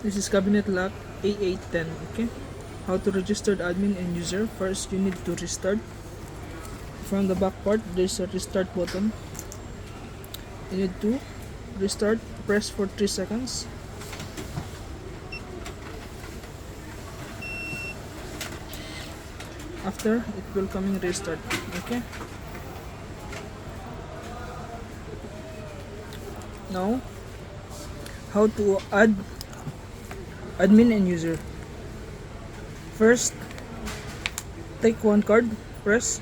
This is cabinet lock A810. Okay, how to register the admin and user. First, you need to restart. From the back part, there's a restart button. You need to restart. Press for 3 seconds. After, it will come in restart. Okay, now how to add admin and user. First, take one card, press.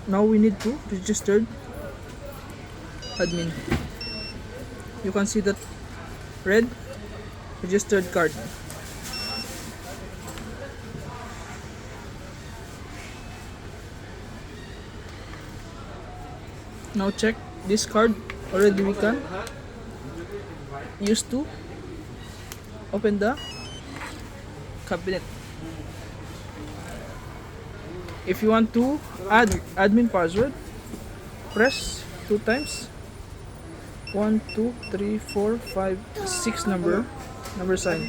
Now we need to register admin. You can see that red registered card. Now check this card. Already we can use to open the cabinet. If you want to add admin password, press 2 times. 1, 2, 3, 4, 5, 6 number sign.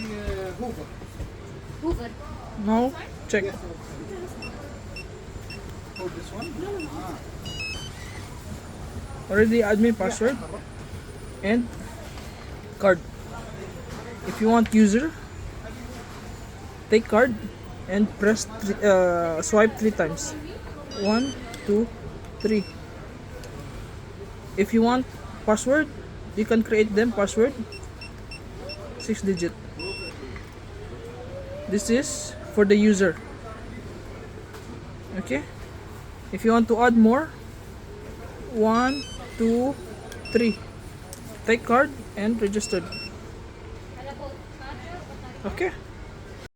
Now check. Already admin password and card. If you want user, take card and press swipe 3 times. 1, 2, 3. If you want password, you can create them password 6 digit. This is for the user. Okay, if you want to add more, 1, 2, 3. Take card and register. Okay.